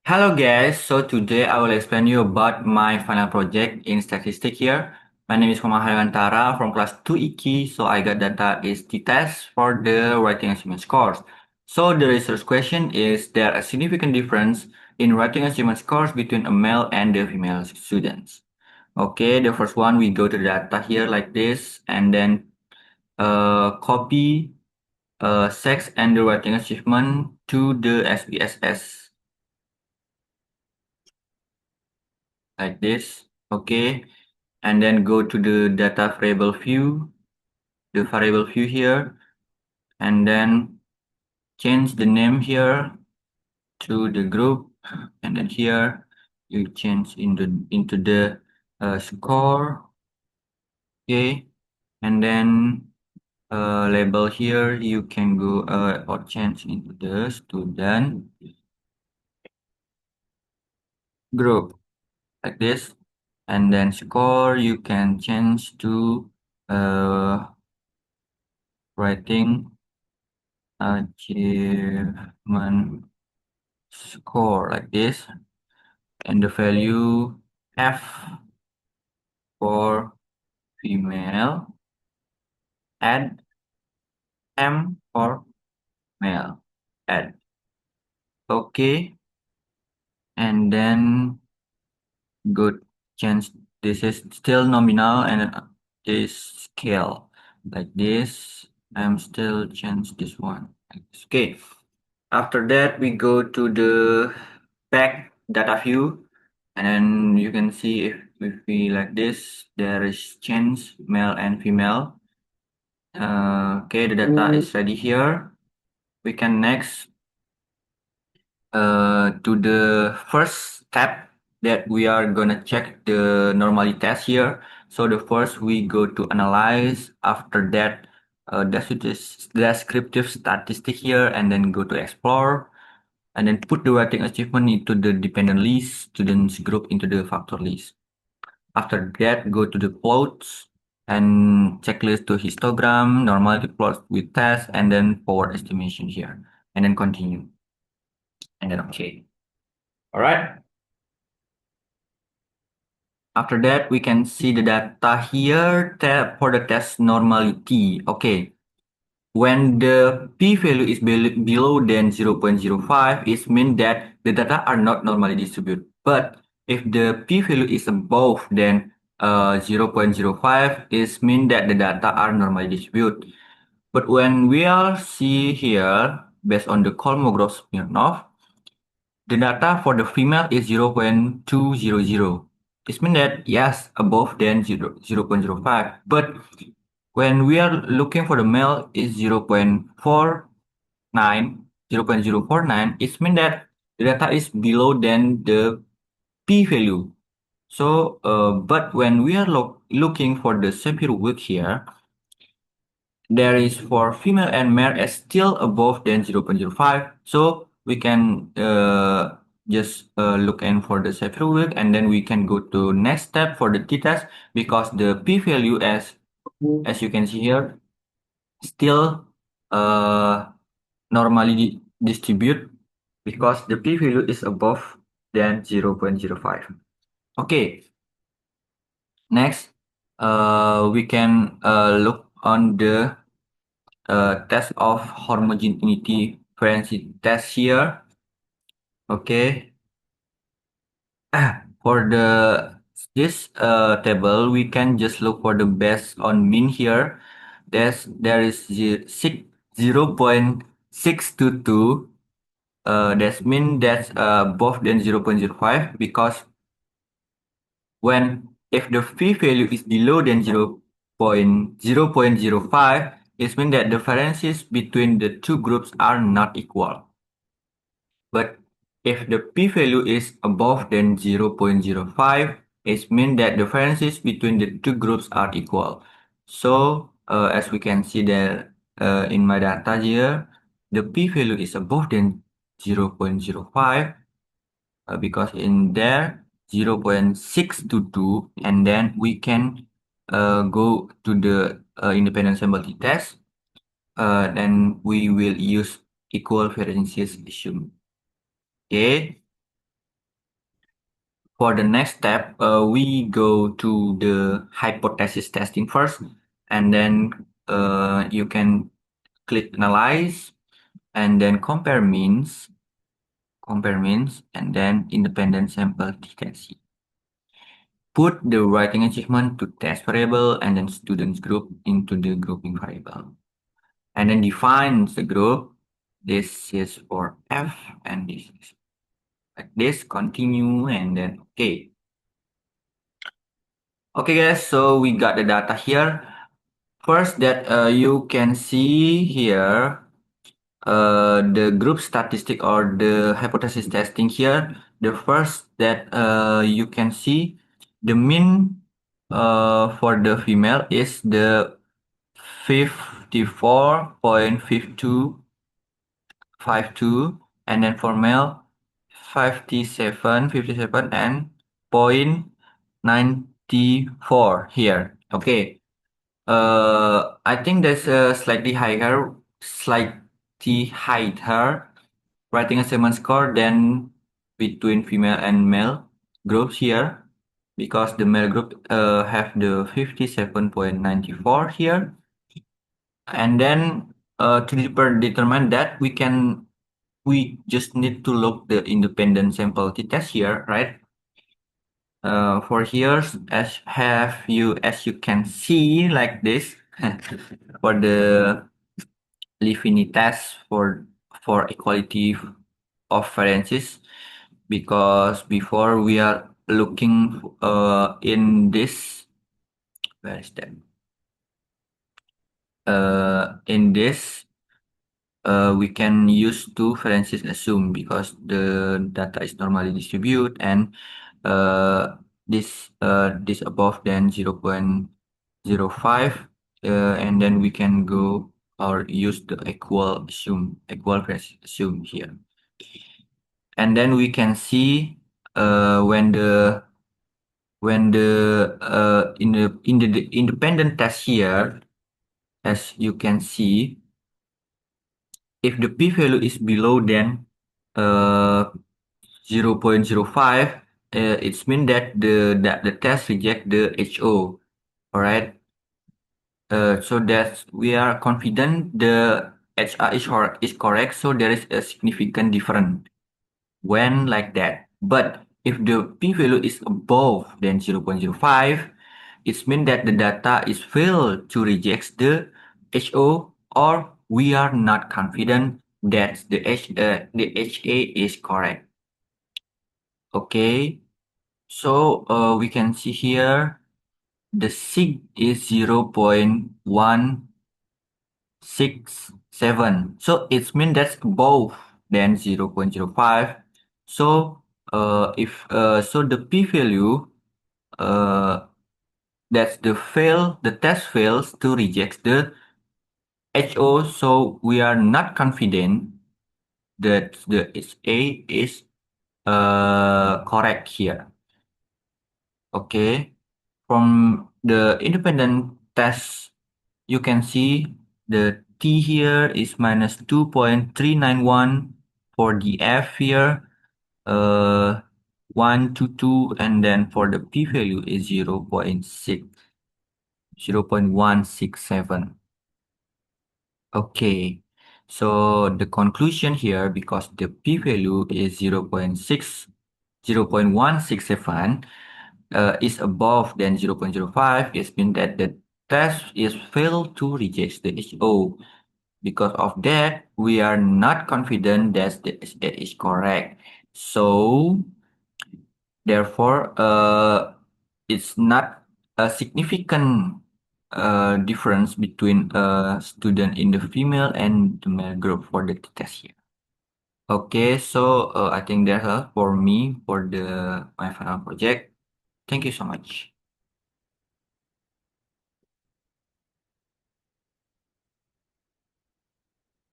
Hello guys, so today I will explain you about my final project in statistics here. My name is Komang Maha Aditya from class 2 IKI, so I got data is the test for the writing achievement scores. So the research question is there a significant difference in writing achievement scores between a male and the female students? Okay, the first one we go to the data here like this and then copy sex and the writing achievement to the SPSS like this. Okay, and then go to the data variable view, the variable view here, and then change the name here to the group, and then here you change into the score. Okay, and then label here you can go or change into the student group like this, and then score you can change to writing achievement score like this, and the value F for female and M for male. Add. Okay, and then good change. This is still nominal and this scale like this. I'm still change this one. Okay. After that, we go to the back data view, and then you can see if we like this, there is change male and female. Okay, the data is ready here. We can next to the first step that we are gonna check the normality test here. So the first we go to analyze. After that, descriptive statistic here, and then go to explore, and then put the writing achievement into the dependent list, students group into the factor list. After that, go to the plots and checklist to histogram, normality plots with test, and then forward estimation here, and then continue, and then okay. All right. After that, we can see the data here for the test normality. Okay. When the p-value is below than 0.05, it means that the data are not normally distributed. But if the p-value is above than 0.05, it means that the data are normally distributed. But when we are see here, based on the Kolmogorov-Smirnov, the data for the female is 0.200. It means that yes, above than 0.05. But when we are looking for the male is 0.049, it means that the data is below than the p-value. So, but when we are looking for the Sapir Wig here, there is for female and male is still above than 0.05. So we can just look in for the Sapir Wig, and then we can go to next step for the t-test, because the p-value as you can see here still normally distribute, because the p-value is above than 0.05. Okay, next we can look on the test of homogeneity variance test here. Okay, for this table we can just look for the best on mean here. There is 0.622. That means that's above than 0.05, because when if the p-value is below than 0.05, it means that the variances between the two groups are not equal. But if the p-value is above than 0.05, it means that the differences between the two groups are equal. So as we can see there in my data here, the p-value is above than 0.05 because in there 0.622, and then we can go to the independent sample t-test. Then we will use equal variances assume. Okay, For the next step, we go to the hypothesis testing first, and then you can click analyze, and then compare means, and then independent sample detection. Put the writing achievement to test variable and then students group into the grouping variable. And then defines the group. This is for F and this is like this, continue, and then okay. Okay guys, so we got the data here. First that you can see here the group statistic or the hypothesis testing here. The first that you can see the mean for the female is the 54.52 and then for male 57 and 0.94 here. Okay. I think there's a slightly higher writing assignment score than between female and male groups here, because the male group have the 57.94 here, and then to determine that we just need to look the independent sample t-test here, right? For here, as you can see like this, for the Liffini test for equality of variances, because before we are looking in this, where is that? In this, we can use two variances assume because the data is normally distributed, and this above than 0.05, and then we can go or use the equal variance assume here, and then we can see when the in the independent test here, as you can see, if the p-value is below than 0.05, it means that the test reject the HO. All right. So that we are confident the HR is correct. So there is a significant difference when like that. But if the p-value is above than 0.05, it means that the data is failed to reject the HO, or we are not confident that the HA is correct. Okay, so we can see here the sig is 0.167. So it means that's above than 0.05. So if so the p-value that's the test fails to reject the HO, so we are not confident that the HA is correct here. Okay, from the independent test, you can see the T here is minus 2.391 for the F here, 1 to 2, and then for the p value is 0.167. Okay, so the conclusion here, because the p value is 0.167, is above than 0.05, it means that the test is failed to reject the HO. Because of that, we are not confident that that is correct. So therefore, it's not a significant difference between a student in the female and the male group for the test here. Okay, so I think that's all for me for my final project. Thank you so much.